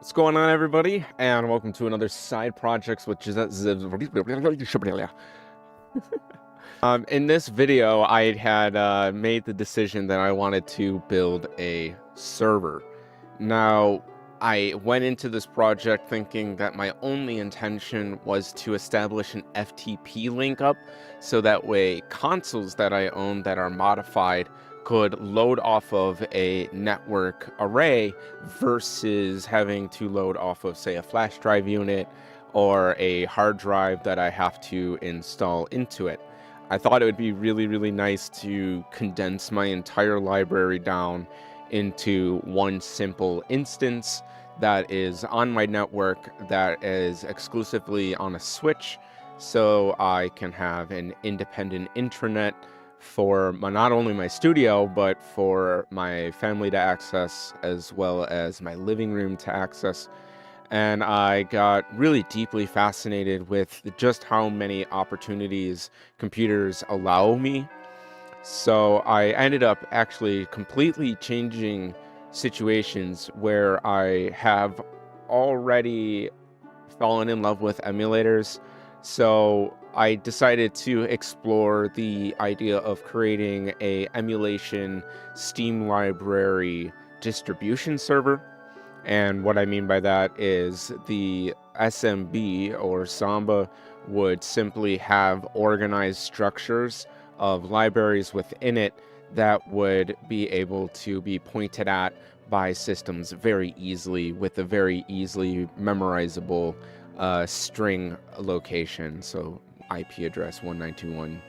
What's going on, everybody? And welcome to another side projects with in this video, I had made the decision that I wanted to build a server. Now, I went into this project thinking that my only intention was to establish an FTP link up, so that way consoles that I own that are modified could load off of a network array versus having to load off of, say, a flash drive unit or a hard drive that I have to install into it. I thought it would be really nice to condense my entire library down into one simple instance that is on my network, that is exclusively on a switch, so I can have an independent intranet for not only my studio, but for my family to access, as well as my living room to access. And I got really deeply fascinated with just how many opportunities computers allow me. So I ended up actually completely changing situations where I have already fallen in love with emulators. So I decided to explore the idea of creating a emulation Steam library distribution server. And what I mean by that is the SMB or Samba would simply have organized structures of libraries within it that would be able to be pointed at by systems very easily with a very easily memorizable string location. So IP address 1921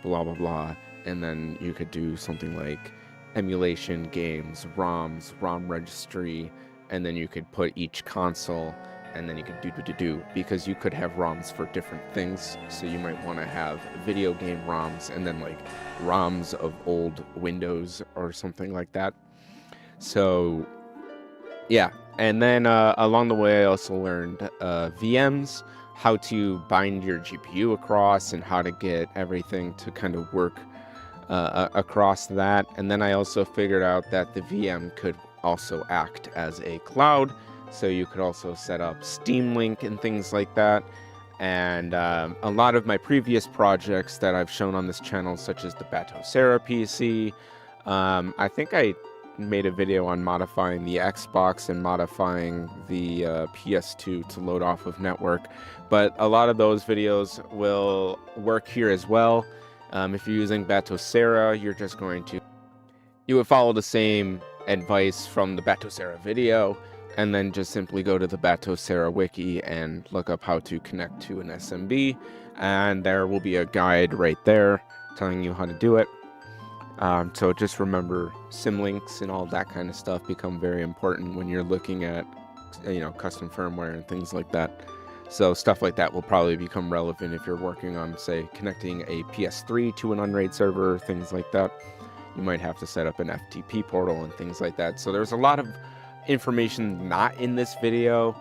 blah blah blah, and then you could do something like emulation games, ROMs, ROM registry, and then you could put each console, and then you could do because you could have ROMs for different things. So you might want to have video game ROMs and then like ROMs of old Windows or something like that. So yeah, and then along the way I also learned VMs, how to bind your GPU across, and how to get everything to kind of work across that. And then I also figured out that the VM could also act as a cloud, so you could also set up Steam Link and things like that. And a lot of my previous projects that I've shown on this channel, such as the Batocera PC, I think I made a video on modifying the Xbox and modifying the PS2 to load off of network, but a lot of those videos will work here as well. If you're using Batocera, you would follow the same advice from the Batocera video, and then just simply go to the Batocera wiki and look up how to connect to an SMB, and there will be a guide right there telling you how to do it. So just remember, symlinks and all that kind of stuff become very important when you're looking at, custom firmware and things like that. So stuff like that will probably become relevant if you're working on, say, connecting a PS3 to an unRAID server, things like that. You might have to set up an FTP portal and things like that. So there's a lot of information not in this video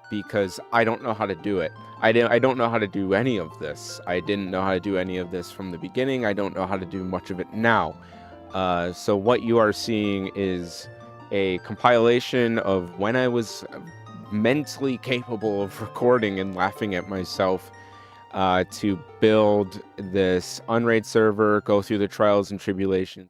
because I don't know how to do it. I don't know how to do any of this. I didn't know how to do any of this from the beginning. I don't know how to do much of it now. So what you are seeing is a compilation of when I was mentally capable of recording and laughing at myself to build this unRAID server, go through the trials and tribulations.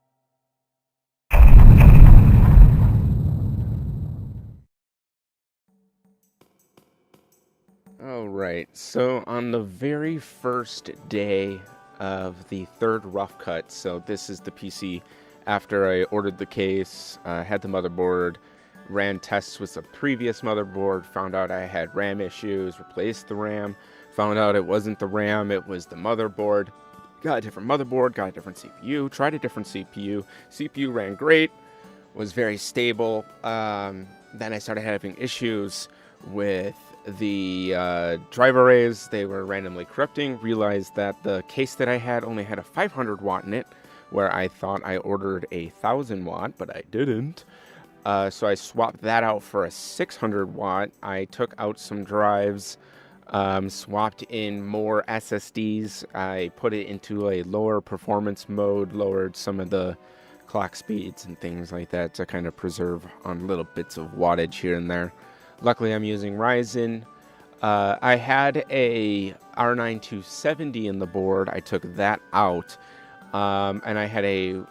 Alright, so on the very first day of the third rough cut, so this is the PC after I ordered the case, had the motherboard, ran tests with the previous motherboard, found out I had RAM issues, replaced the RAM, found out it wasn't the RAM, it was the motherboard, got a different motherboard, got a different CPU, tried a different CPU ran great, was very stable. Then I started having issues with the drive arrays. They were randomly corrupting, realized that the case that I had only had a 500 watt in it, where I thought I ordered a 1000 watt, but I didn't. So I swapped that out for a 600 watt. I took out some drives, swapped in more SSDs. I put it into a lower performance mode, lowered some of the clock speeds and things like that to kind of preserve on little bits of wattage here and there. Luckily, I'm using Ryzen. I had a R9 270 in the board. I took that out, and I had a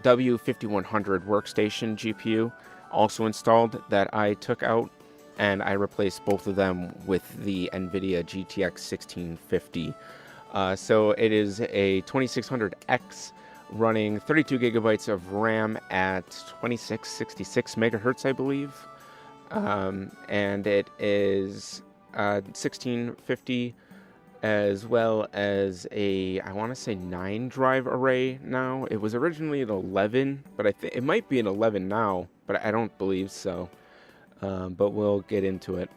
W5100 workstation GPU also installed that I took out, and I replaced both of them with the NVIDIA GTX 1650. So it is a 2600X running 32 gigabytes of RAM at 2666 megahertz, I believe. And it is 1650 as well as a, I want to say 9 drive array now. It was originally an 11, but I think it might be an 11 now, but I don't believe so. But we'll get into it.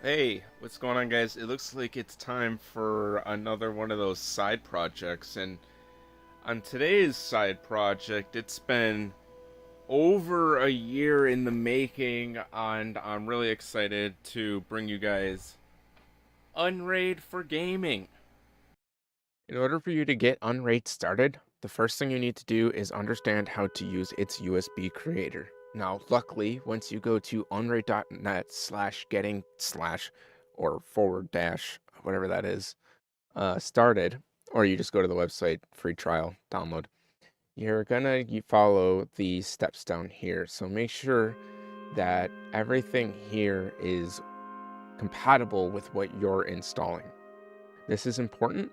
Hey, what's going on, guys? It looks like it's time for another one of those side projects, and on today's side project, it's been over a year in the making, and I'm really excited to bring you guys unRAID for gaming. In order for you to get unRAID started, the first thing you need to do is understand how to use its USB creator. Now, luckily, once you go to unraid.net/getting/ or / whatever that is, started, or you just go to the website, free trial, download, you're gonna follow the steps down here. So make sure that everything here is compatible with what you're installing. This is important.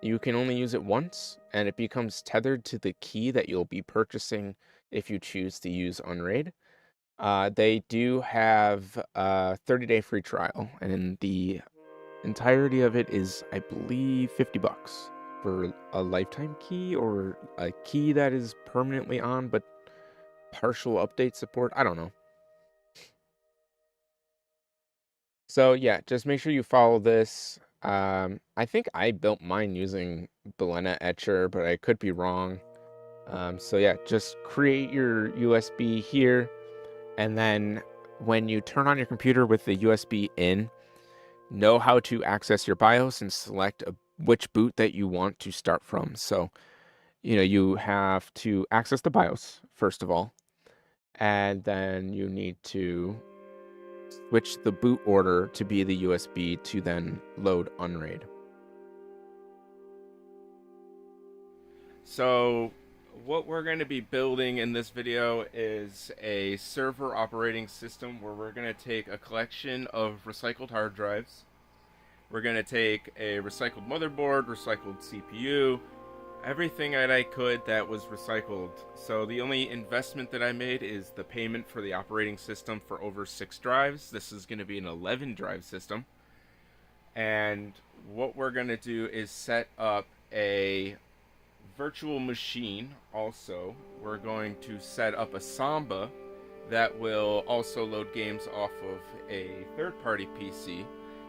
You can only use it once, and it becomes tethered to the key that you'll be purchasing if you choose to use unRAID. They do have a 30-day free trial, and the entirety of it is, I believe, $50 for a lifetime key, or a key that is permanently on but partial update support. I don't know. So yeah, just make sure you follow this. I think I built mine using Balena Etcher, but I could be wrong. So yeah, just create your USB here, and then when you turn on your computer with the USB in, know how to access your BIOS and select which boot that you want to start from. So, you have to access the BIOS first of all, and then you need to switch the boot order to be the USB to then load unRAID. So what we're going to be building in this video is a server operating system where we're going to take a collection of recycled hard drives. We're going to take a recycled motherboard, recycled CPU, everything that I could that was recycled. So the only investment that I made is the payment for the operating system for over 6 drives. This is going to be an 11 drive system. And what we're going to do is set up a virtual machine. Also, we're going to set up a Samba that will also load games off of a third-party PC.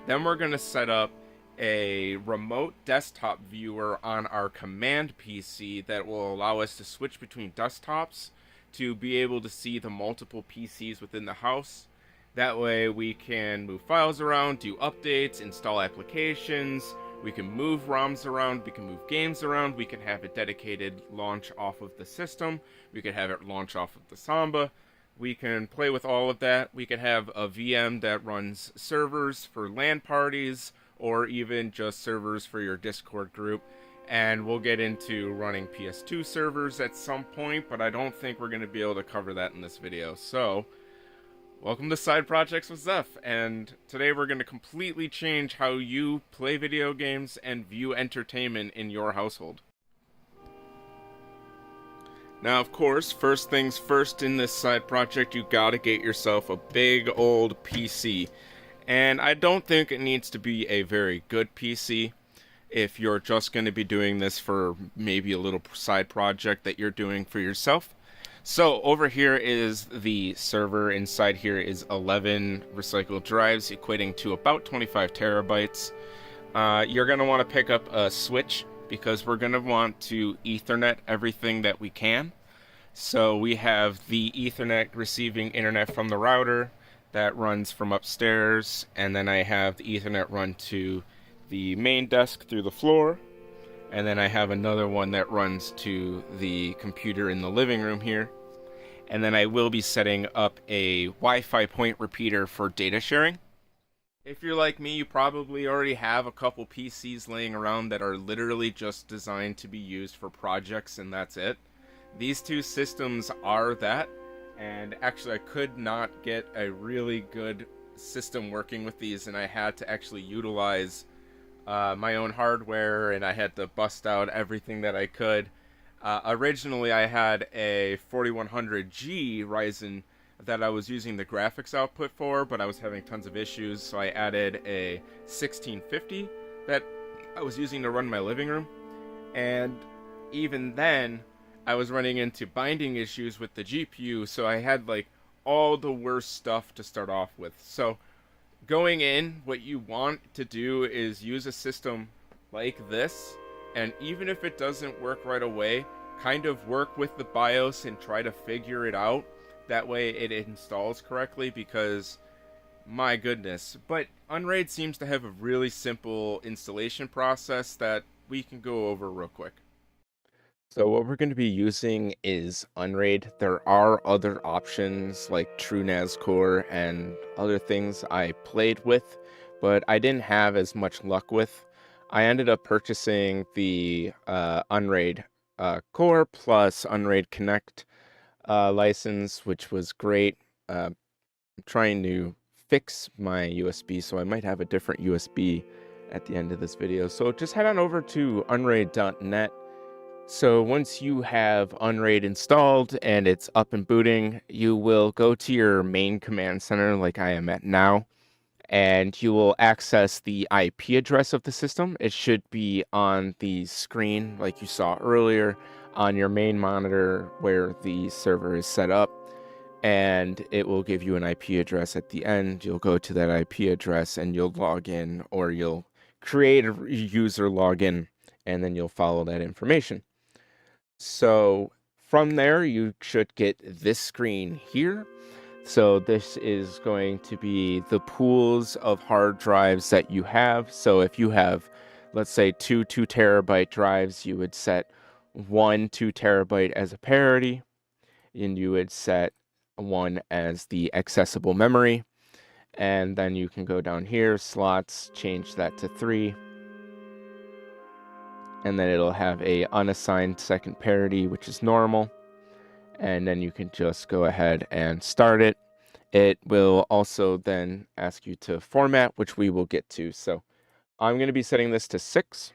Then we're going to set up a remote desktop viewer on our command PC that will allow us to switch between desktops to be able to see the multiple PCs within the house. That way we can move files around, do updates, install applications, we can move ROMs around, we can move games around, we can have a dedicated launch off of the system, we can have it launch off of the Samba. We can play with all of that. We can have a VM that runs servers for LAN parties, or even just servers for your Discord group. And we'll get into running PS2 servers at some point, but I don't think we're going to be able to cover that in this video. So, welcome to Side Projects with Zeph, and today we're going to completely change how you play video games and view entertainment in your household. Now, of course, first things first in this side project, you gotta get yourself a big old PC. And I don't think it needs to be a very good PC if you're just going to be doing this for maybe a little side project that you're doing for yourself. So over here is the server. Inside here is 11 recycled drives equating to about 25 terabytes. You're going to want to pick up a switch because we're going to want to Ethernet everything that we can. So we have the Ethernet receiving internet from the router that runs from upstairs, and then I have the Ethernet run to the main desk through the floor, And then I have another one that runs to the computer in the living room here. And then I will be setting up a Wi-Fi point repeater for data sharing. If you're like me, you probably already have a couple PCs laying around that are literally just designed to be used for projects, and that's it. These two systems are that, and actually I could not get a really good system working with these, and I had to actually utilize my own hardware, and I had to bust out everything that I could. Originally I had a 4100G Ryzen that I was using the graphics output for, but I was having tons of issues, so I added a 1650 that I was using to run my living room. And even then, I was running into binding issues with the GPU, so I had like all the worst stuff to start off with. So going in, what you want to do is use a system like this, and even if it doesn't work right away, kind of work with the BIOS and try to figure it out. That way it installs correctly, because my goodness. But unRAID seems to have a really simple installation process that we can go over real quick. So what we're going to be using is unRAID. There are other options like TrueNAS Core and other things I played with, but I didn't have as much luck with. I ended up purchasing the unRAID Core plus unRAID Connect license, which was great. I'm trying to fix my USB, so I might have a different USB at the end of this video. So just head on over to unraid.net. So once you have unRAID installed and it's up and booting, you will go to your main command center like I am at now, and you will access the IP address of the system. It should be on the screen like you saw earlier on your main monitor where the server is set up, and it will give you an IP address at the end. You'll go to that IP address and you'll log in, or you'll create a user login, and then you'll follow that information. So from there, you should get this screen here. So this is going to be the pools of hard drives that you have. So if you have, let's say, two 2 terabyte drives, you would set one 2 terabyte as a parity, and you would set one as the accessible memory. And then you can go down here, slots, change that to 3. And then it'll have a unassigned second parity, which is normal. And then you can just go ahead and start it. It will also then ask you to format, which we will get to. So I'm going to be setting this to 6.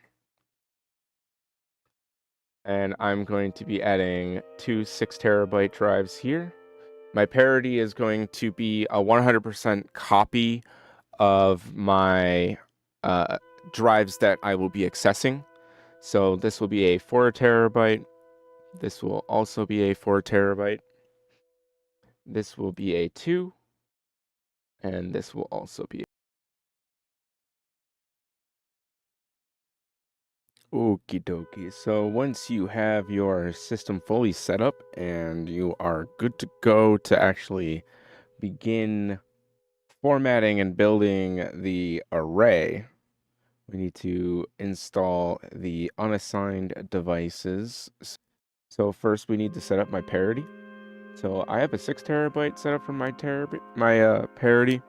And I'm going to be adding 2 6 terabyte drives here. My parity is going to be a 100% copy of my drives that I will be accessing. So this will be a 4 terabyte. This will also be a 4 terabyte. This will be a 2. And this will also be. Okie dokie. So once you have your system fully set up and you are good to go to actually begin formatting and building the array, we need to install the unassigned devices. So first we need to set up my parity. So I have a 6 terabyte set up for my parity.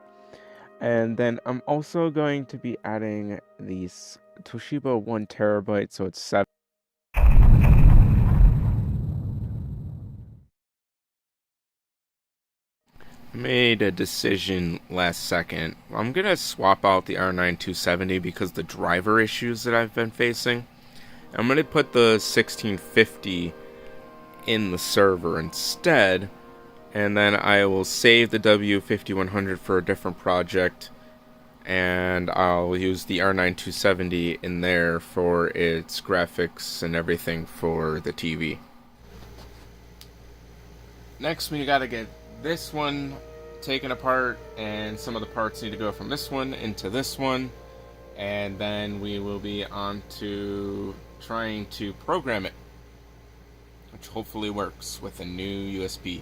And then I'm also going to be adding these Toshiba 1 terabyte, so it's 7. Made a decision last second. I'm gonna swap out the R9 because the driver issues that I've been facing. I'm gonna put the 1650 in the server instead, and then I will save the W5100 for a different project, and I'll use the R9 in there for its graphics and everything for the TV. Next, we gotta get this one taken apart, and some of the parts need to go from this one into this one, and then we will be on to trying to program it, which hopefully works with a new USB,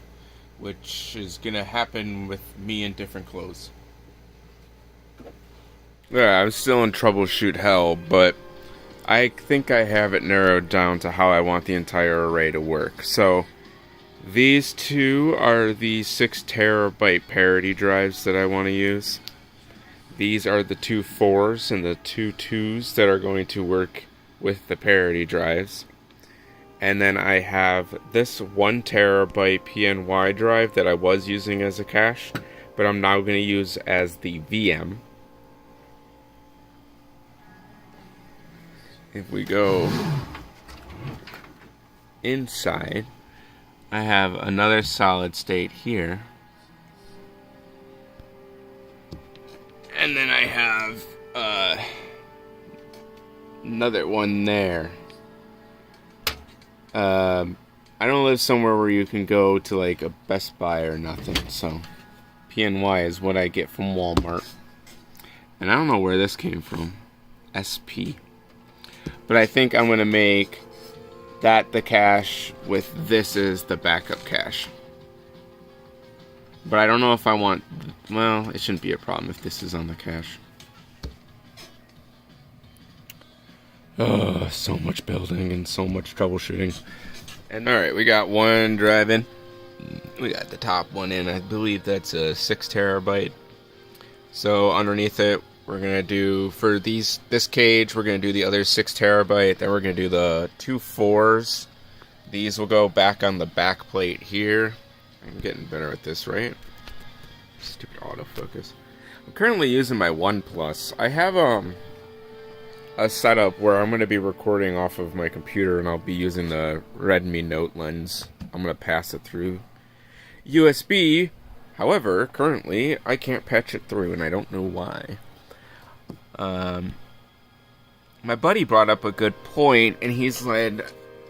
which is gonna happen with me in different clothes. Yeah, I'm still in troubleshoot hell, but I think I have it narrowed down to how I want the entire array to work. So these two are the 6 terabyte parity drives that I want to use. These are the 2 4s and the 2 2s that are going to work with the parity drives. And then I have this 1 terabyte PNY drive that I was using as a cache, but I'm now going to use as the VM. If we go inside, I have another solid state here. And then I have another one there. I don't live somewhere where you can go to like a Best Buy or nothing, so PNY is what I get from Walmart. And I don't know where this came from. SP. But I think I'm going to make that the cache with this as the backup cache. But I don't know if I want... Well, it shouldn't be a problem if this is on the cache. Oh, so much building and so much troubleshooting. And alright, we got one drive in. We got the top one in. I believe that's a 6 terabyte. So underneath it, we're going to do, for this cage, we're going to do the other 6 terabyte. Then we're going to do the 2 4s. These will go back on the back plate here. I'm getting better at this, right? Stupid autofocus. I'm currently using my OnePlus. I have a setup where I'm going to be recording off of my computer, and I'll be using the Redmi Note lens. I'm going to pass it through USB. However, currently, I can't patch it through, and I don't know why. My buddy brought up a good point, and he said,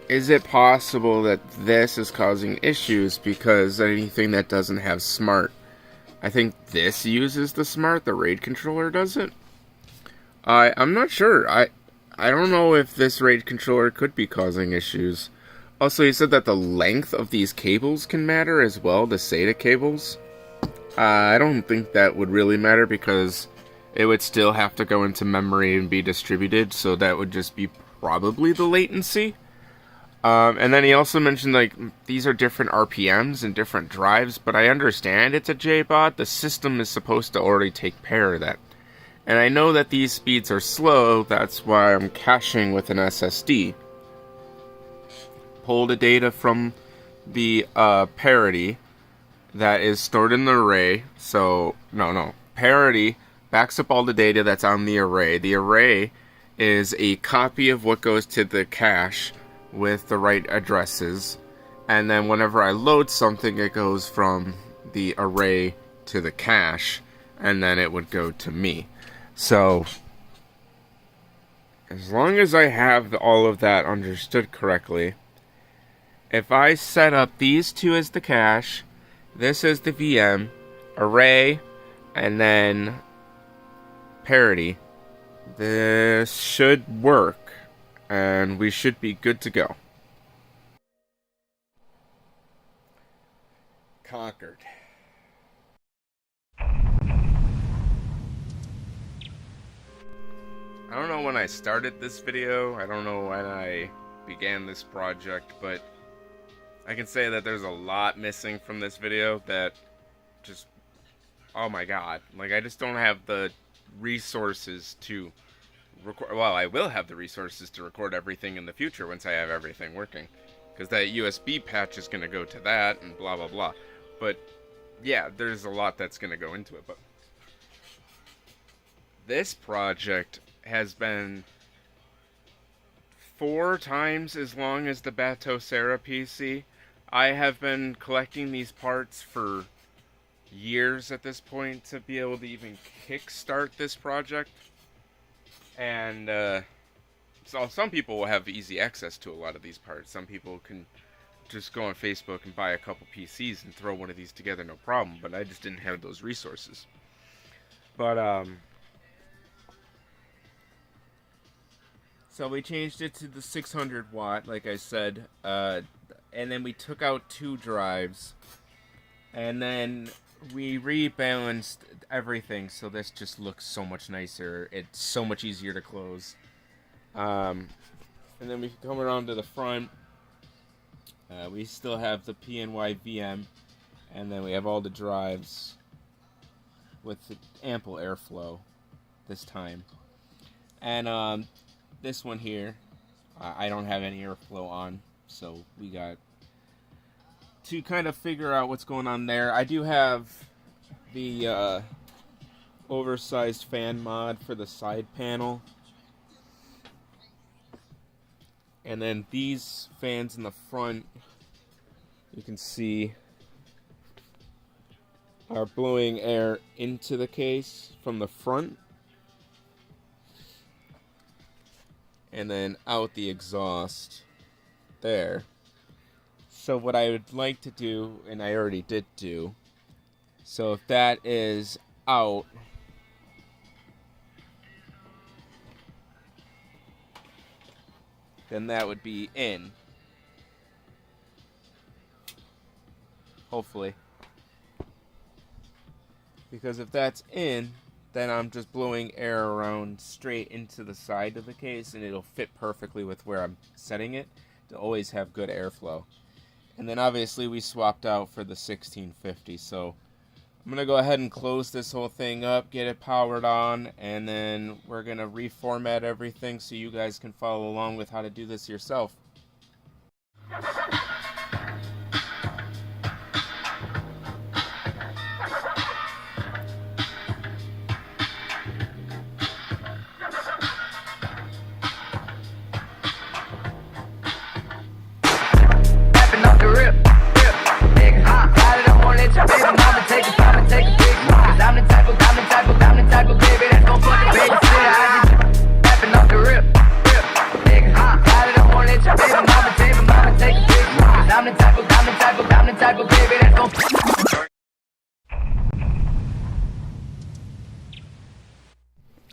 is it possible that this is causing issues because anything that doesn't have smart? I think this uses the smart, the RAID controller doesn't. I'm not sure. I don't know if this RAID controller could be causing issues. Also, he said that the length of these cables can matter as well, the SATA cables. I don't think that would really matter because it would still have to go into memory and be distributed, so that would just be probably the latency. And then he also mentioned, like, these are different RPMs and different drives, but I understand it's a JBOD. The system is supposed to already take care of that. And I know that these speeds are slow, that's why I'm caching with an SSD. Pull the data from the parity that is stored in the array. So, parity backs up all the data that's on the array. The array is a copy of what goes to the cache with the right addresses. And then whenever I load something, it goes from the array to the cache, and then it would go to me. So, as long as I have all of that understood correctly, if I set up these two as the cache, this is the VM, array, and then parity, this should work, and we should be good to go. Conquered. I don't know when I started this video, I don't know when I began this project, but I can say that there's a lot missing from this video that just, oh my god, like I just don't have the resources to record. Well, I will have the resources to record everything in the future once I have everything working, because that USB patch is going to go to that and blah blah blah. But yeah, there's a lot that's going to go into it. But this project has been 4 times as long as the Batocera PC. I have been collecting these parts for years at this point to be able to even kickstart this project. And so some people will have easy access to a lot of these parts. Some people can just go on Facebook and buy a couple PCs and throw one of these together, no problem. But I just didn't have those resources. But so we changed it to the 600 watt, like I said, and then we took out 2 drives, and then we rebalanced everything, so this just looks so much nicer. It's so much easier to close. And then we can come around to the front. We still have the PNY VM, and then we have all the drives with ample airflow this time. And this one here, I don't have any airflow on, so we got to kind of figure out what's going on there. I do have the oversized fan mod for the side panel. And then these fans in the front, you can see, are blowing air into the case from the front. And then out the exhaust there. So what I would like to do, and I already did do, so if that is out, then that would be in. Hopefully. Because if that's in, then I'm just blowing air around straight into the side of the case, and it'll fit perfectly with where I'm setting it to always have good airflow. And then obviously we swapped out for the 1650, so I'm going to go ahead and close this whole thing up, get it powered on, and then we're going to reformat everything so you guys can follow along with how to do this yourself.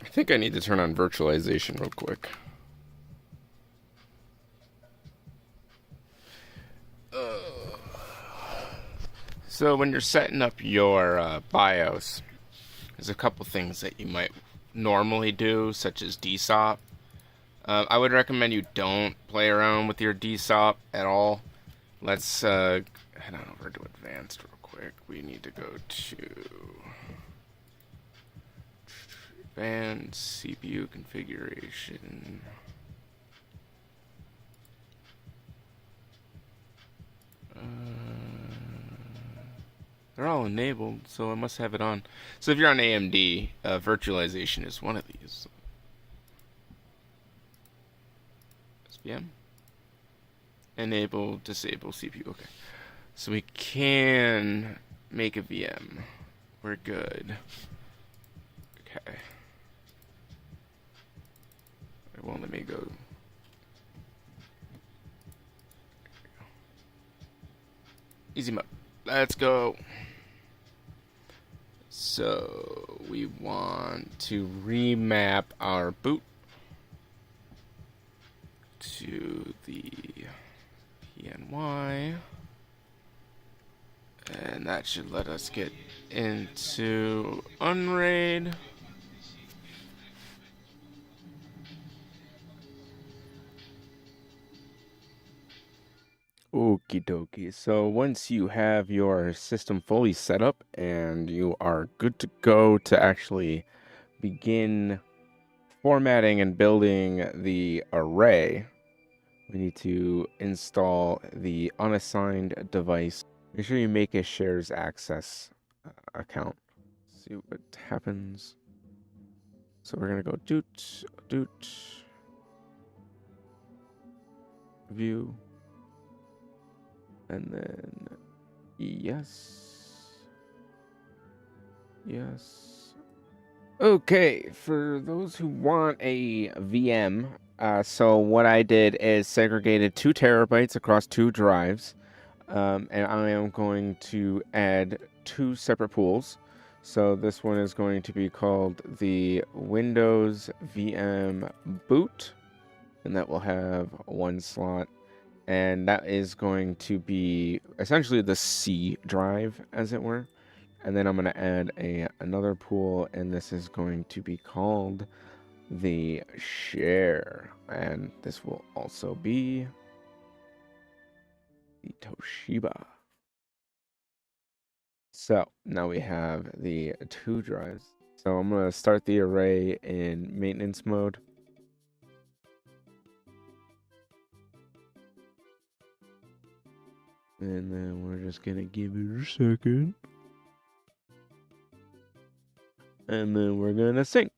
I think I need to turn on virtualization real quick. So when you're setting up your BIOS, there's a couple things that you might normally do, such as DSOP. I would recommend you don't play around with your DSOP at all. Let's head on over to advanced real quick. We need to go to advanced CPU configuration. They're all enabled, so I must have it on. So if you're on AMD, virtualization is one of these. SPM. Enable, disable CPU. Okay. So we can make a VM. We're good. Okay. It won't let me go. Easy mode. Let's go. So we want to remap our boot to the PNY, and that should let us get into unRAID. Okie dokie. So once you have your system fully set up and you are good to go to actually begin formatting and building the array, we need to install the unassigned device. Make sure you make a shares access account. See what happens. So we're gonna go doot view, and then yes. Okay, for those who want a VM, so what I did is segregated 2 terabytes across 2 drives, and I am going to add 2 separate pools. So this one is going to be called the Windows VM boot, and that will have 1 slot, and that is going to be essentially the C drive, as it were. And then I'm going to add another pool, and this is going to be called the share, and this will also be the Toshiba. So now we have the 2 drives. So I'm going to start the array in maintenance mode. And then we're just going to give it a second. And then we're going to sync.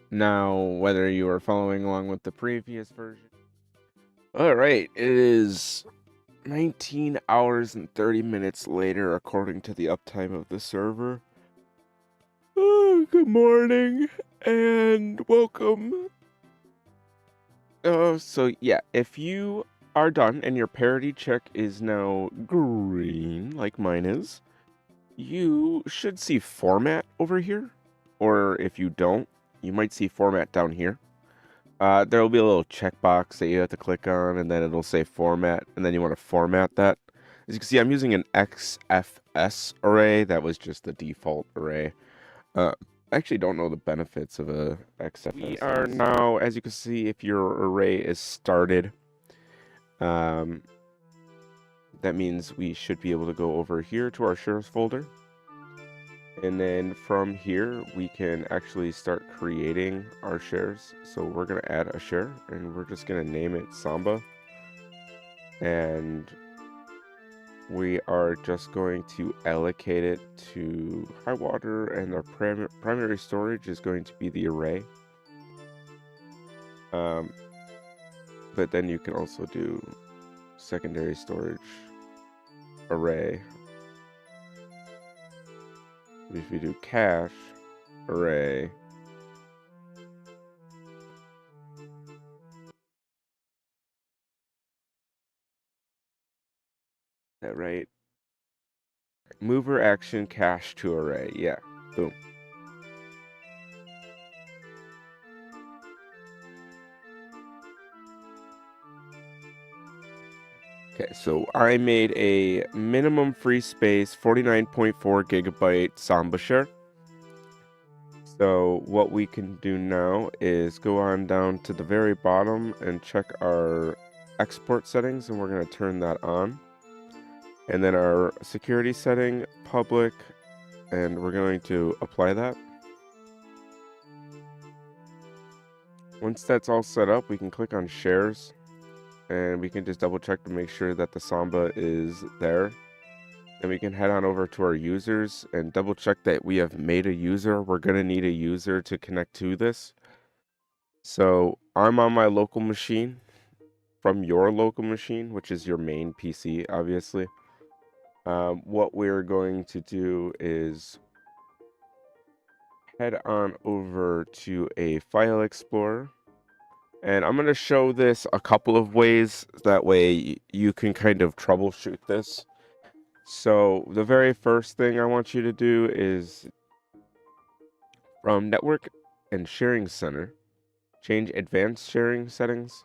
Now, whether you are following along with the previous version. All right, it is 19 hours and 30 minutes later, according to the uptime of the server. Oh, good morning and welcome. So yeah, if you are done and your parity check is now green, like mine is, you should see format over here. Or if you don't, you might see format down here. There will be a little checkbox that you have to click on, and then it'll say format, and then you want to format that. As you can see, I'm using an XFS array. That was just the default array. I actually don't know the benefits of a XFS. We are now, as you can see, if your array is started, that means we should be able to go over here to our shares folder. And then from here, we can actually start creating our shares. So we're going to add a share, and we're just going to name it Samba. And we are just going to allocate it to high water, and our primary storage is going to be the array. But then you can also do secondary storage array. If you do cache array, that right? Mover action cache to array, yeah, boom. Okay, so I made a minimum free space 49.4 gigabyte Samba share. So what we can do now is go on down to the very bottom and check our export settings, and we're going to turn that on. And then our security setting, public, and we're going to apply that. Once that's all set up, we can click on shares, and we can just double check to make sure that the Samba is there. Then we can head on over to our users and double check that we have made a user. We're going to need a user to connect to this. So I'm on my local machine from your local machine, which is your main PC, obviously. What we're going to do is head on over to a file explorer. And I'm going to show this a couple of ways. That way you can kind of troubleshoot this. So the very first thing I want you to do is from Network and Sharing Center, change Advanced Sharing Settings.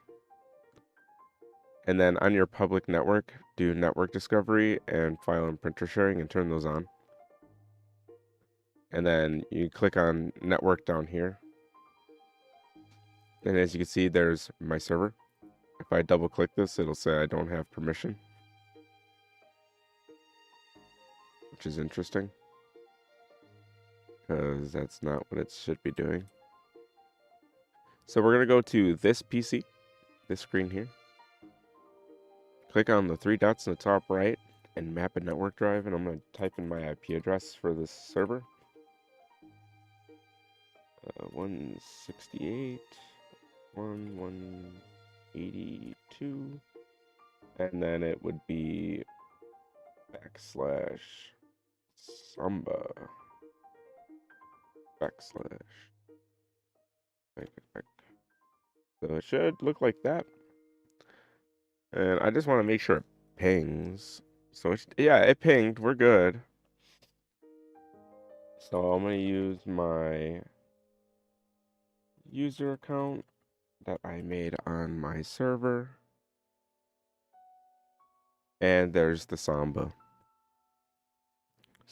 And then on your public network, do Network Discovery and File and Printer Sharing and turn those on. And then you click on Network down here. And as you can see, there's my server. If I double click this, it'll say I don't have permission, which is interesting because that's not what it should be doing. So we're going to go to this PC, this screen here. Click on the 3 dots in the top right and map a network drive, and I'm going to type in my IP address for this server. 168, 182, and then it would be /Samba / So it should look like that. And I just want to make sure it pings. So yeah, it pinged. We're good. So I'm going to use my user account that I made on my server. And there's the Samba.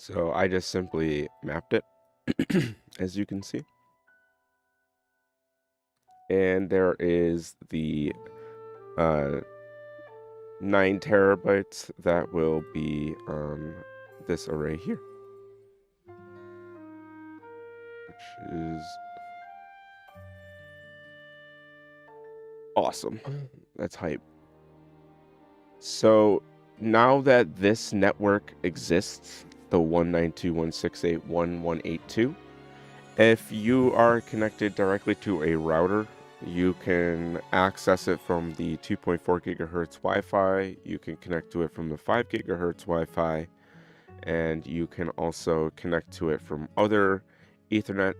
So I just simply mapped it, as you can see. And there is the 9 terabytes that will be on this array here, which is awesome. That's hype. So now that this network exists, the 192.168.1.182, if you are connected directly to a router, you can access it from the 2.4 gigahertz Wi-Fi. You can connect to it from the 5 gigahertz Wi-Fi, and you can also connect to it from other Ethernet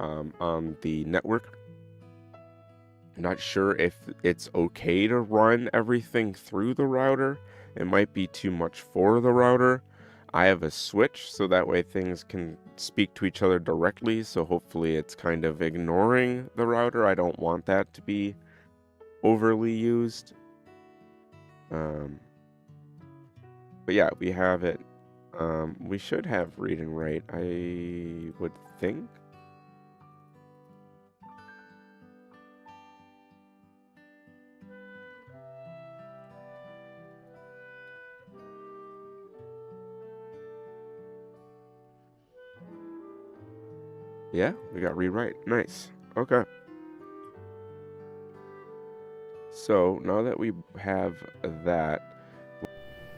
on the network. I'm not sure if it's okay to run everything through the router. It might be too much for the router. I have a switch, so that way things can speak to each other directly, so hopefully it's kind of ignoring the router. I don't want that to be overly used. But yeah, we have it. We should have read and write, I would think. Yeah, we got read write. Nice. Okay. So now that we have that,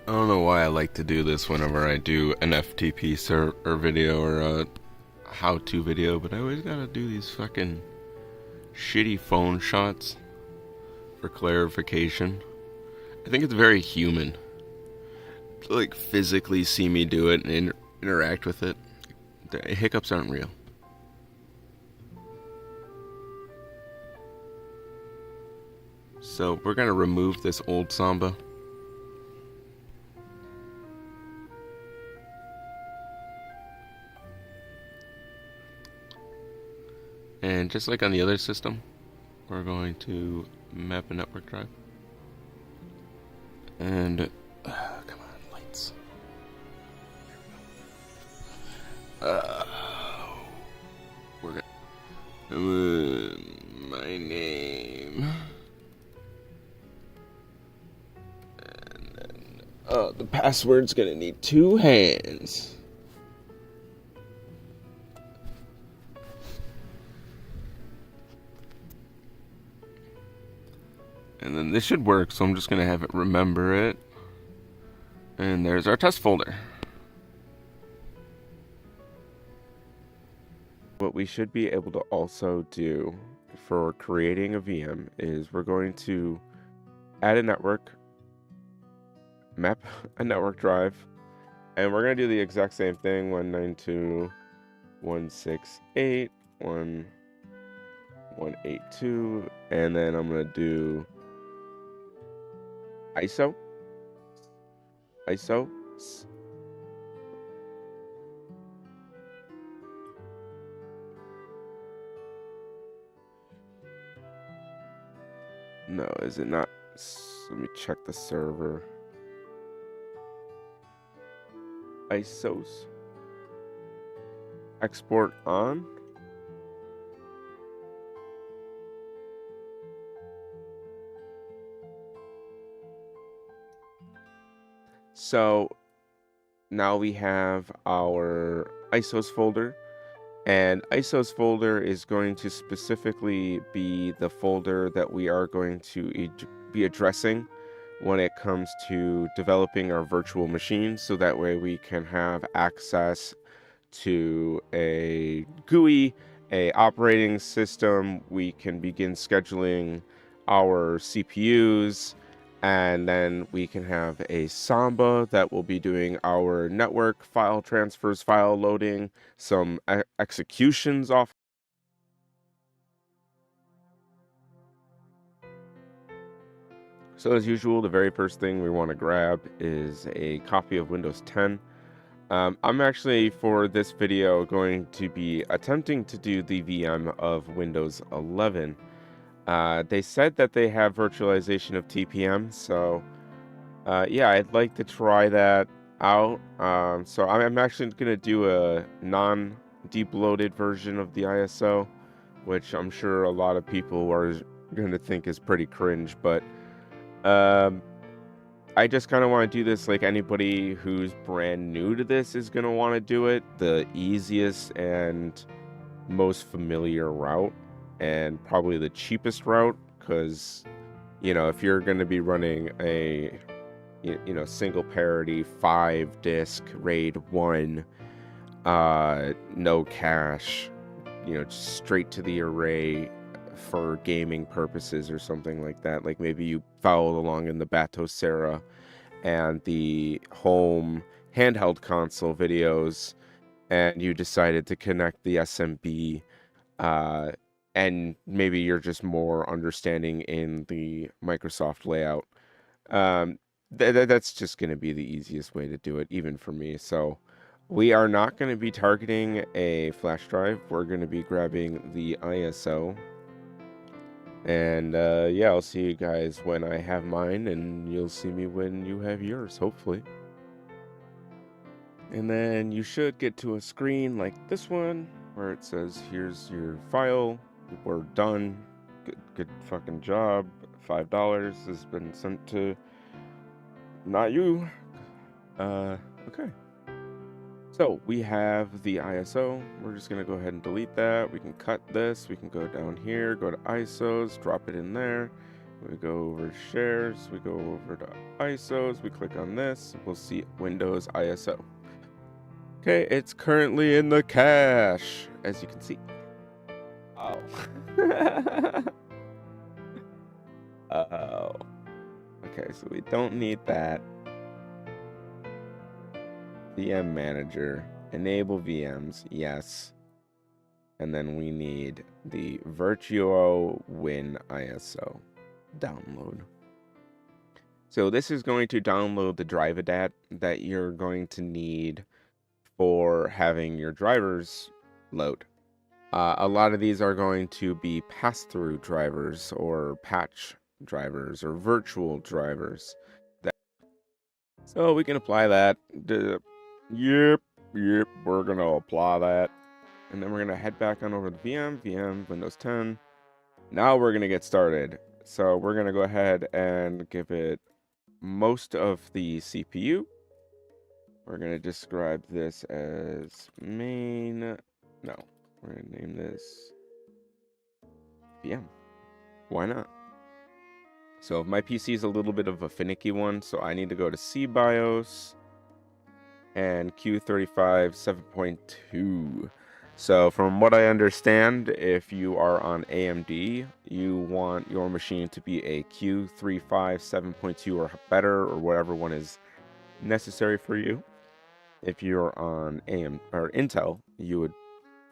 I don't know why I like to do this whenever I do an FTP server video or a how-to video, but I always gotta do these fucking shitty phone shots for clarification. I think it's very human to like physically see me do it and interact with it. The hiccups aren't real. So we're gonna remove this old Samba. And just like on the other system, we're going to map a network drive. And come on, lights. We're gonna my name. And then the password's gonna need 2 hands. And then this should work, so I'm just going to have it remember it. And there's our test folder. What we should be able to also do for creating a VM is we're going to add a network, map a network drive, and we're going to do the exact same thing, 192.168.1.182, and then I'm going to do ISO. No, is it not? Let me check the server. ISOs. Export on. So now we have our ISOs folder, and ISOs folder is going to specifically be the folder that we are going to be addressing when it comes to developing our virtual machines, so that way we can have access to a GUI, a operating system. We can begin scheduling our CPUs, and then we can have a Samba that will be doing our network file transfers, file loading, some executions off. So as usual, the very first thing we want to grab is a copy of Windows 10. I'm actually, for this video, going to be attempting to do the VM of Windows 11. They said that they have virtualization of TPM, so yeah, I'd like to try that. out. So I'm actually gonna do a non-deep loaded version of the ISO, which I'm sure a lot of people are gonna think is pretty cringe, but um, I just kind of want to do this like anybody who's brand new to this is gonna want to do it, the easiest and most familiar route, and probably the cheapest route, because if you're going to be running a single parity 5 disk RAID 1, no cache, just straight to the array for gaming purposes or something like that, like maybe you followed along in the Batocera and the home handheld console videos, and you decided to connect the SMB, uh, and maybe you're just more understanding in the Microsoft layout. Um, that's just going to be the easiest way to do it, even for me. So we are not going to be targeting a flash drive. We're going to be grabbing the ISO. And yeah, I'll see you guys when I have mine, and you'll see me when you have yours, hopefully. And then you should get to a screen like this one, where it says, here's your file, we're done, good fucking job, $5 has been sent to not you. Okay. So we have the ISO. We're just gonna go ahead and delete that. We can cut this. We can go down here, go to ISOs, drop it in there. We go over to shares. We go over to ISOs. We click on this. We'll see Windows ISO. Okay, it's currently in the cache, as you can see. Oh. Oh. Okay, so we don't need that. VM manager, enable VMs, yes. And then we need the Virtuo Win ISO download. So this is going to download the drive-adat that you're going to need for having your drivers load. A lot of these are going to be pass-through drivers or patch drivers or virtual drivers. So we can apply that. Yep, we're going to apply that. And then we're going to head back on over to VM, Windows 10. Now we're going to get started. So we're going to go ahead and give it most of the CPU. We're going to describe this as main. No, we're going to name this VM. Why not? So my PC is a little bit of a finicky one, so I need to go to cBIOS and Q35 7.2. So from what I understand, if you are on AMD, you want your machine to be a Q35 7.2 or better, or whatever one is necessary for you. If you're on AM or Intel, you would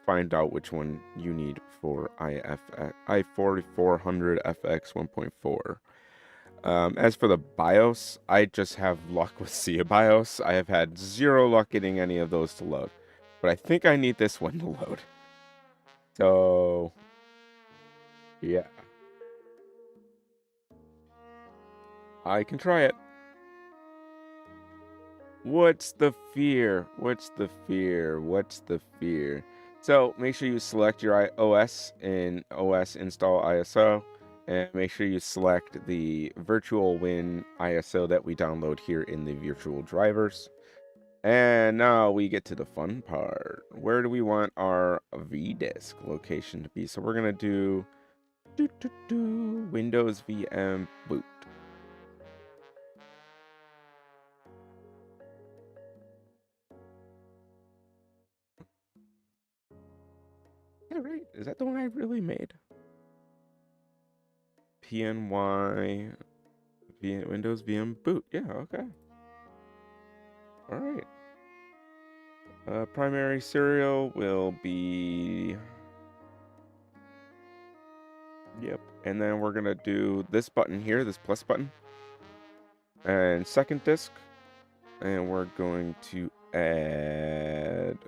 find out which one you need for i4400FX 1.4. As for the BIOS, I just have luck with cBIOS. I have had zero luck getting any of those to load. But I think I need this one to load. So, yeah. I can try it. What's the fear? What's the fear? What's the fear? So, make sure you select your OS in OS install ISO. And make sure you select the Virtual Win ISO that we download here in the virtual drivers. And now we get to the fun part. Where do we want our vdisk location to be? So we're going to do Windows VM boot. Yeah, right. Is that the one I really made? PNY Windows VM boot. Yeah, okay. All right. Primary serial will be... Yep. And then we're going to do this button here, this plus button. And second disk. And we're going to add...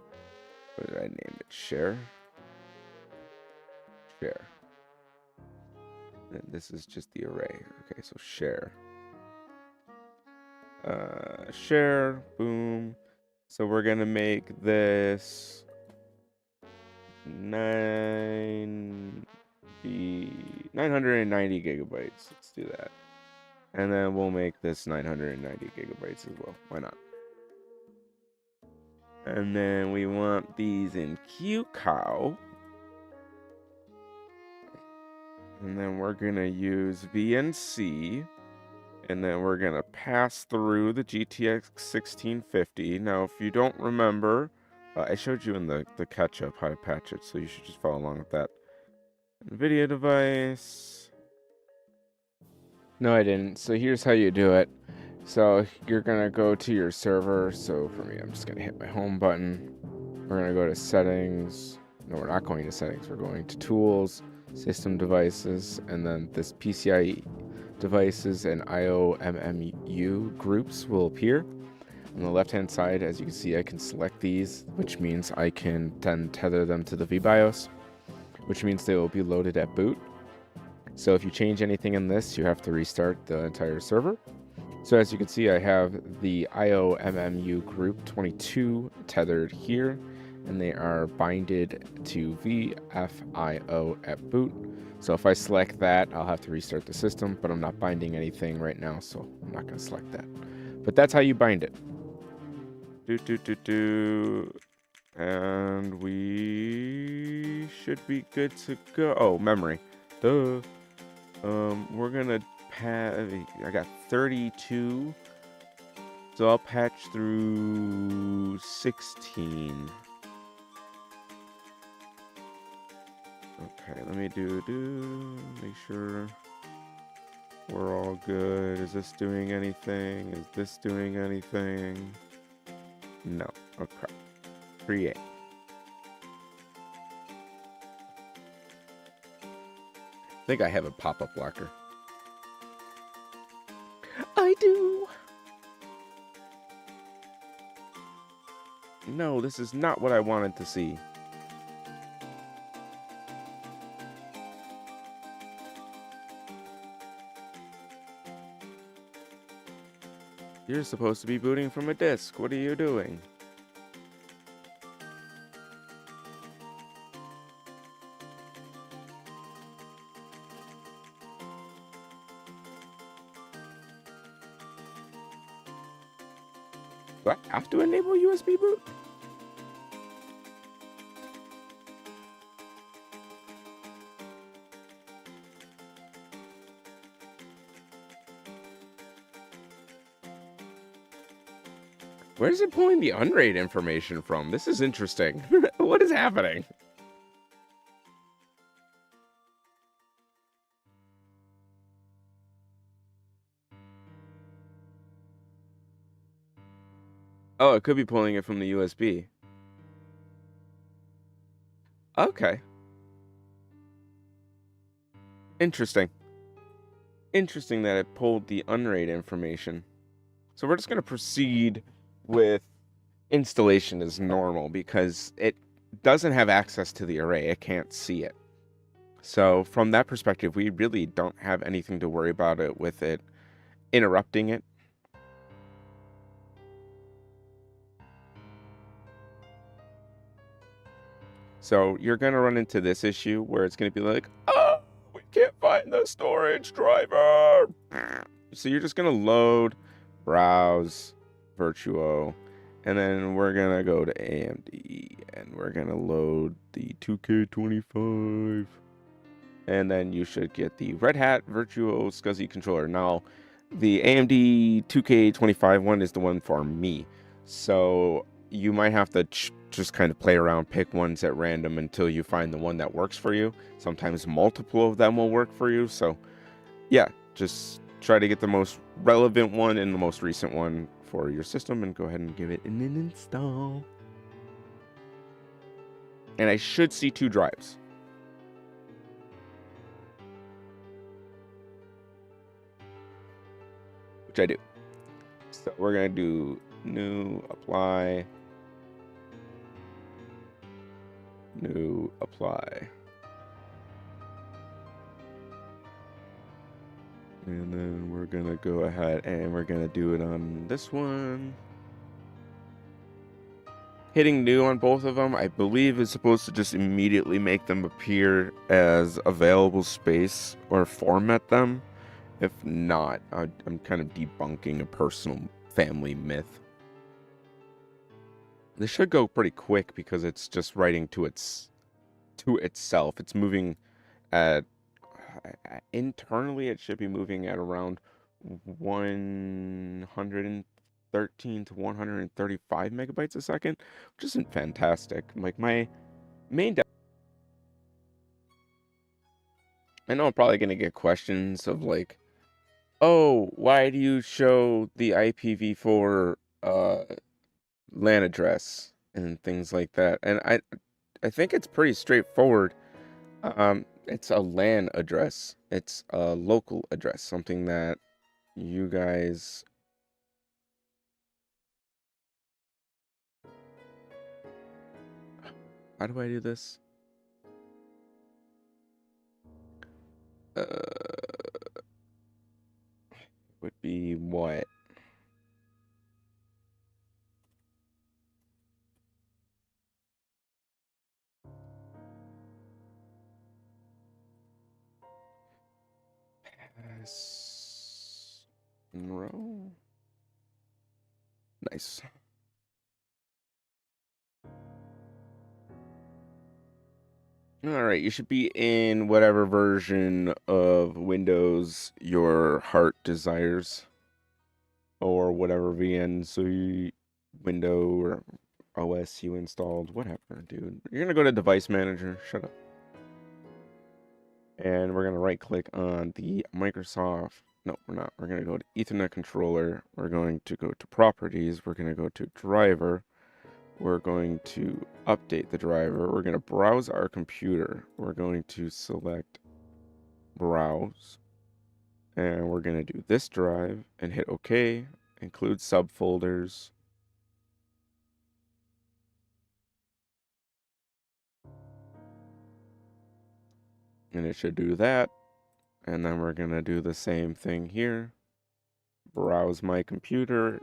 What did I name it? Share? Share. And this is just the array. Okay, so share. Share, boom. So we're gonna make this 990 gigabytes. Let's do that. And then we'll make this 990 gigabytes as well. Why not? And then we want these in QCOW. And then we're gonna use VNC. And then we're gonna pass through the GTX 1650. Now, if you don't remember, I showed you in the catch-up how to patch it, so you should just follow along with that. NVIDIA device. No, I didn't. So here's how you do it. So you're gonna go to your server. So for me, I'm just gonna hit my home button. We're gonna go to settings. No, we're not going to settings. We're going to tools, system devices, and then this PCIe devices and IOMMU groups will appear. On the left-hand side, as you can see, I can select these, which means I can then tether them to the vBIOS, which means they will be loaded at boot. So if you change anything in this, you have to restart the entire server. So as you can see, I have the IOMMU group 22 tethered here, and they are binded to VFIO at boot. So if I select that, I'll have to restart the system, but I'm not binding anything right now, so I'm not going to select that. But that's how you bind it. And we should be good to go. Oh, memory. Duh. We're gonna I got 32, so I'll patch through 16. Okay, let me make sure we're all good. Is this doing anything? Is this doing anything? No. Okay. Create. I think I have a pop-up blocker. I do. No, this is not what I wanted to see. You're supposed to be booting from a disk. What are you doing? Do I have to enable USB boot? Where is it pulling the unRAID information from? This is interesting. What is happening? Oh, it could be pulling it from the USB. Okay. Interesting. Interesting that it pulled the unRAID information. So we're just going to proceed with installation as normal because it doesn't have access to the array. It can't see it. So from that perspective, we really don't have anything to worry about it with it interrupting it. So you're going to run into this issue where it's going to be like, oh, we can't find the storage driver. So you're just going to load, browse, Virtuo, and then we're going to go to AMD, and we're going to load the 2K25. And then you should get the Red Hat Virtuo SCSI controller. Now, the AMD 2K25 one is the one for me. So you might have to just kind of play around, pick ones at random until you find the one that works for you. Sometimes multiple of them will work for you. So yeah, just try to get the most relevant one and the most recent one for your system and go ahead and give it an install. And I should see 2 drives. Which I do. So we're going to do new, apply, new, apply. And then we're gonna go ahead and we're gonna do it on this one. Hitting new on both of them, I believe, is supposed to just immediately make them appear as available space or format them. If not, I'm kind of debunking a personal family myth. This should go pretty quick because it's just writing to itself. It's moving at internally. It should be moving at around 113 to 135 megabytes a second, which isn't fantastic. Like my main. I know I'm probably gonna get questions of like, oh, why do you show the IPv4 LAN address and things like that? And I think it's pretty straightforward. It's a LAN address. It's a local address, something that you guys. How do I do this? Would be what? Pass in row. Nice. All right, you should be in whatever version of Windows your heart desires, or whatever window or OS you installed, whatever, dude. You're gonna go to Device Manager, shut up, and we're gonna right click on the Microsoft. No, we're not. We're gonna go to Ethernet controller. We're going to go to Properties. We're gonna go to Driver. We're going to update the driver. We're going to browse our computer. We're going to select browse. And we're going to do this drive and hit OK. Include subfolders. And it should do that. And then we're going to do the same thing here. Browse my computer.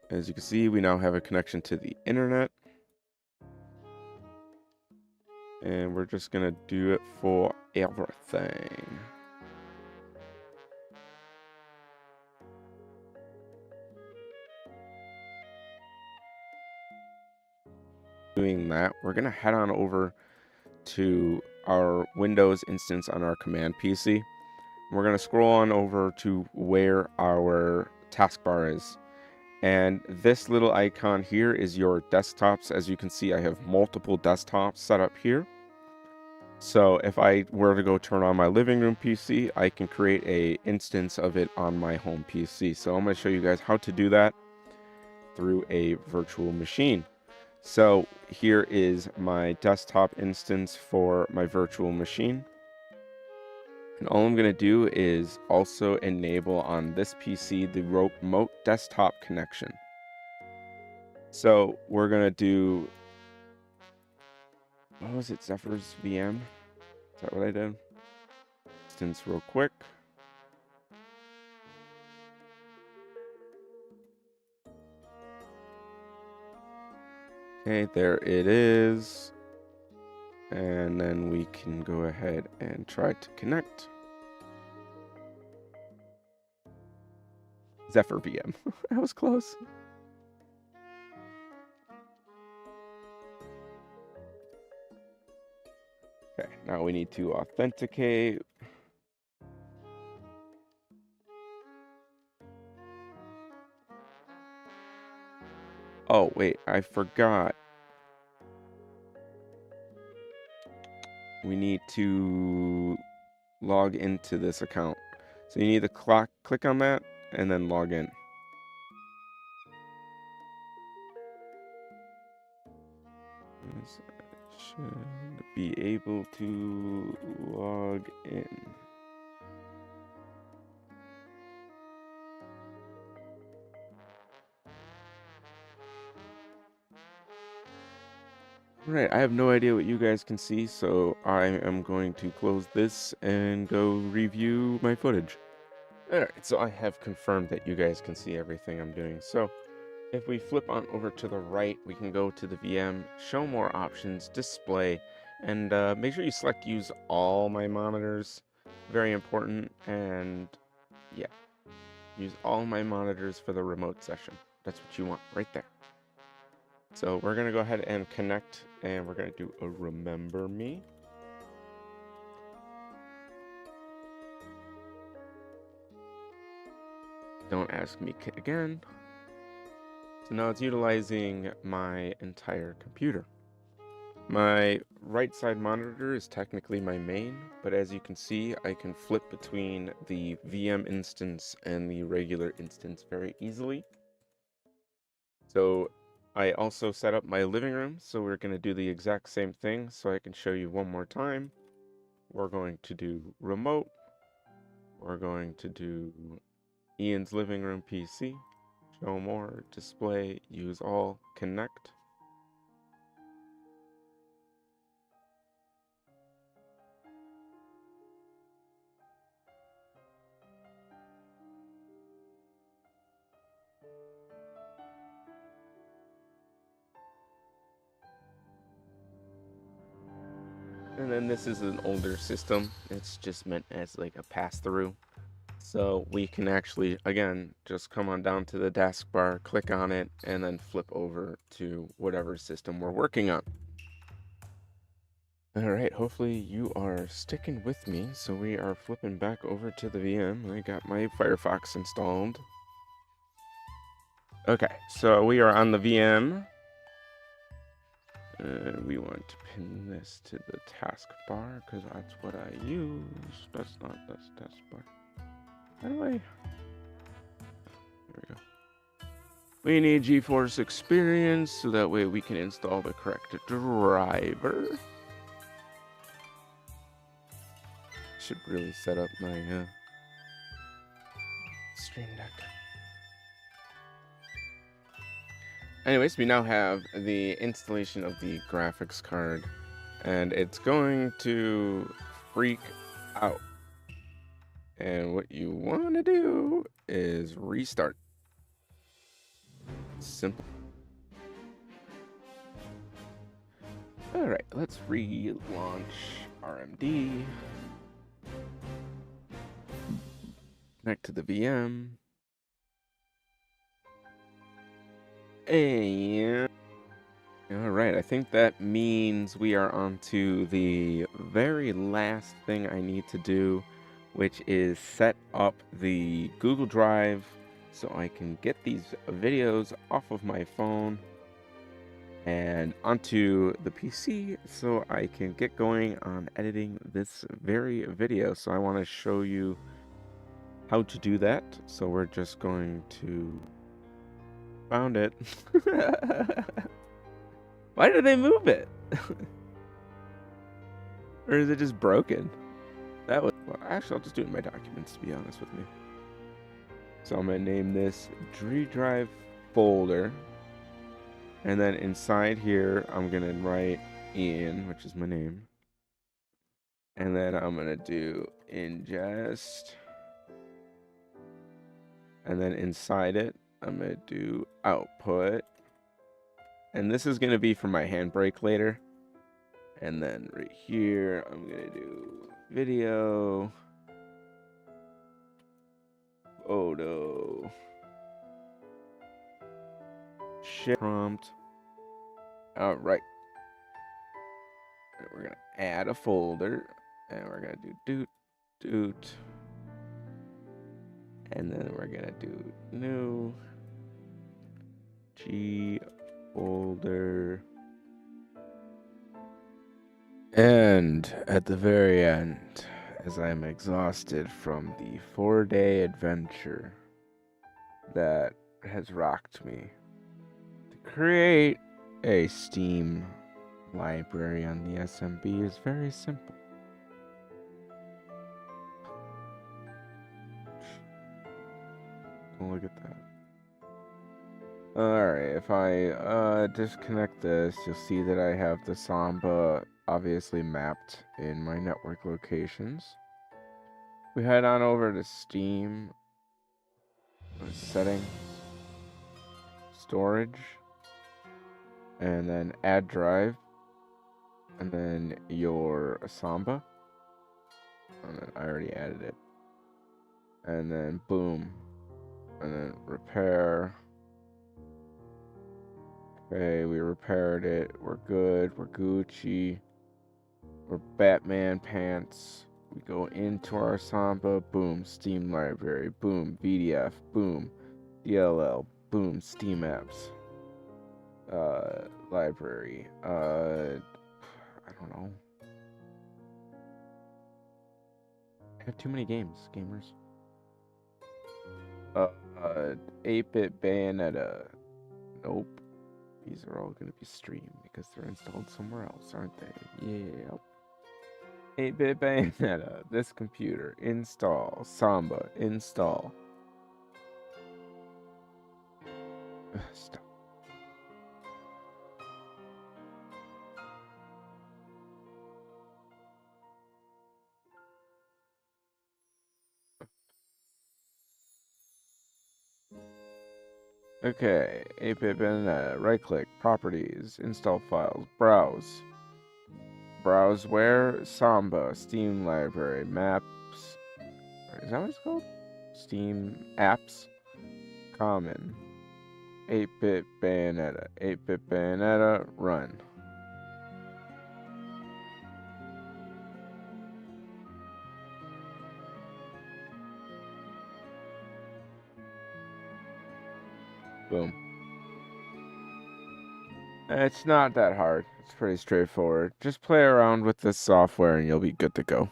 As you can see, we now have a connection to the internet. And we're just going to do it for everything. Doing that, we're going to head on over to our Windows instance on our command PC. We're going to scroll on over to where our taskbar is. And this little icon here is your desktops. As you can see, I have multiple desktops set up here. So if I were to go turn on my living room PC, I can create a instance of it on my home PC. So I'm going to show you guys how to do that through a virtual machine. So here is my desktop instance for my virtual machine. And all I'm going to do is also enable on this PC the remote desktop connection. So we're going to do, what was it, Zephyr's VM? Is that what I did? Instance real quick. Okay, there it is. And then we can go ahead and try to connect. Zephyr VM. That was close. Okay, now we need to authenticate. Oh, wait, I forgot. We need to log into this account. So you need to click on that and then log in. Should be able to log in. Right, I have no idea what you guys can see, so I am going to close this and go review my footage. Alright, so I have confirmed that you guys can see everything I'm doing. So if we flip on over to the right, we can go to the VM, show more options, display, and make sure you select use all my monitors. Very important. And yeah, use all my monitors for the remote session. That's what you want right there. So we're going to go ahead and connect, and we're going to do a remember me. Don't ask me again. So now it's utilizing my entire computer. My right side monitor is technically my main, but as you can see, I can flip between the VM instance and the regular instance very easily. So I also set up my living room, so we're going to do the exact same thing so I can show you one more time. We're going to do remote. We're going to do Ian's living room PC, show more, display, use all, connect. And then this is an older system. It's just meant as like a pass-through. So we can actually, again, just come on down to the taskbar, click on it, and then flip over to whatever system we're working on. Alright, hopefully you are sticking with me. So we are flipping back over to the VM. I got my Firefox installed. Okay, so we are on the VM. We want to pin this to the taskbar because that's what I use. That's not this taskbar. How do I? There we go. We need GeForce Experience so that way we can install the correct driver. Should really set up my Stream Deck. Anyways, we now have the installation of the graphics card, and it's going to freak out. And what you want to do is restart. Simple. All right, let's relaunch RMD. Connect to the VM. And all right, I think that means we are on to the very last thing I need to do, which is set up the Google Drive so I can get these videos off of my phone and onto the PC so I can get going on editing this very video. So I want to show you how to do that. So we're just going to found it. Why did they move it? Or is it just broken? That was, well, actually, I'll just do it in my documents, to be honest with me. So I'm going to name this G Drive folder. And then inside here, I'm going to write Ian, which is my name. And then I'm going to do ingest. And then inside it, I'm going to do output. And this is going to be for my handbrake later. And then right here, I'm going to do video, photo, share prompt. All right. We're going to add a folder. And we're going to do doot. And then we're going to do new G folder. And at the very end, as I'm exhausted from the 4-day adventure that has rocked me, to create a Steam library on the SMB is very simple. Don't look at that. Alright, if I disconnect this, you'll see that I have the Samba obviously mapped in my network locations. We head on over to Steam, settings, storage, and then add drive, and then your Samba, and then I already added it, and then boom, and then repair. Okay, we repaired it. We're good. We're Gucci. We're Batman pants. We go into our Samba. Boom. Steam library. Boom. VDF. Boom. DLL. Boom. Steam apps. Library. I don't know. I have too many games, gamers. 8-bit Bayonetta. Nope. These are all going to be streamed because they're installed somewhere else, aren't they? Yeah. 8-bit Bayonetta. This computer. Install. Samba. Install. Stop. Okay. 8-bit Bayonetta. Right click. Properties. Install files. Browse. Browse where? Samba. Steam library. Maps. Is that what it's called? Steam apps. Common. 8-bit Bayonetta. 8-bit Bayonetta. Run. Boom. It's not that hard. It's pretty straightforward. Just play around with this software and you'll be good to go.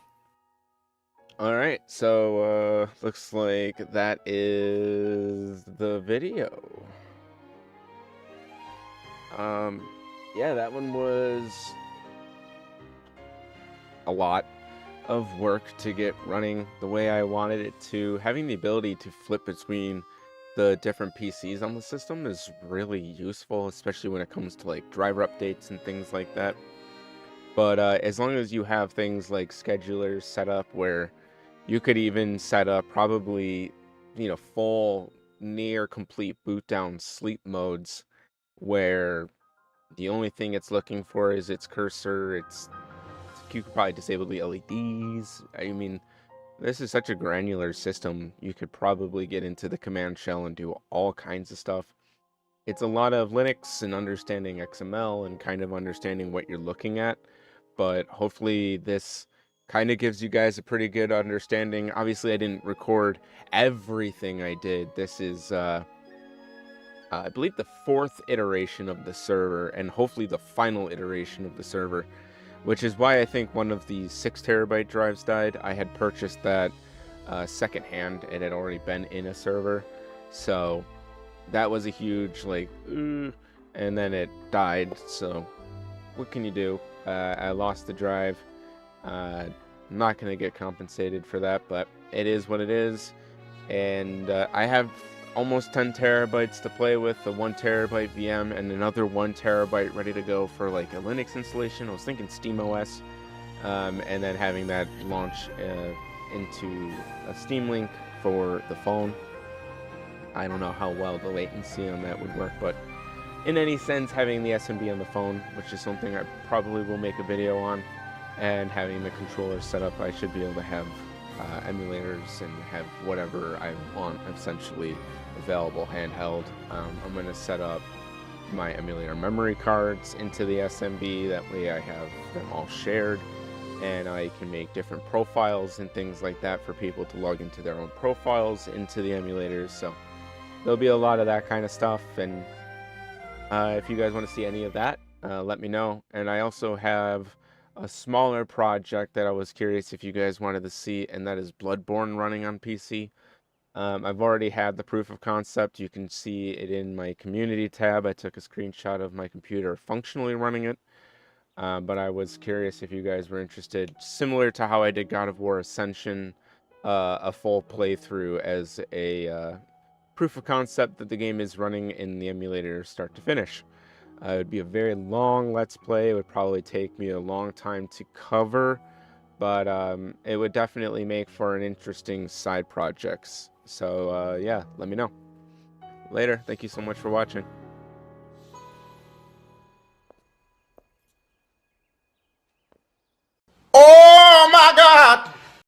Alright, so looks like that is the video. Yeah, that one was a lot of work to get running the way I wanted it to. Having the ability to flip between the different PCs on the system is really useful, especially when it comes to like driver updates and things like that. But as long as you have things like schedulers set up where you could even set up probably, full near complete boot down sleep modes where the only thing it's looking for is its cursor. You could probably disable the LEDs. I mean, this is such a granular system. You could probably get into the command shell and do all kinds of stuff. It's a lot of Linux and understanding XML and kind of understanding what you're looking at. But hopefully this kind of gives you guys a pretty good understanding. Obviously, I didn't record everything I did. This is, I believe, the 4th iteration of the server, and hopefully the final iteration of the server, which is why I think one of the 6 terabyte drives died. I had purchased that secondhand. It had already been in a server, so that was a huge, and then it died, so what can you do? I lost the drive. I'm not going to get compensated for that, but it is what it is. And I have almost 10 terabytes to play with, a 1 terabyte VM, and another 1 terabyte ready to go for like a Linux installation. I was thinking SteamOS, and then having that launch into a Steam Link for the phone. I don't know how well the latency on that would work, but in any sense, having the SMB on the phone, which is something I probably will make a video on, and having the controller set up, I should be able to have emulators and have whatever I want essentially available handheld. I'm going to set up my emulator memory cards into the SMB. That way I have them all shared, and I can make different profiles and things like that for people to log into their own profiles into the emulators. So there'll be a lot of that kind of stuff, and if you guys want to see any of that, let me know. And I also have a smaller project that I was curious if you guys wanted to see, and that is Bloodborne running on PC. I've already had the proof of concept. You can see it in my community tab. I took a screenshot of my computer functionally running it. But I was curious if you guys were interested, similar to how I did God of War Ascension, a full playthrough as a proof of concept that the game is running in the emulator start to finish. It would be a very long Let's Play. It would probably take me a long time to cover, but it would definitely make for an interesting side projects. So yeah, let me know. Later. Thank you so much for watching.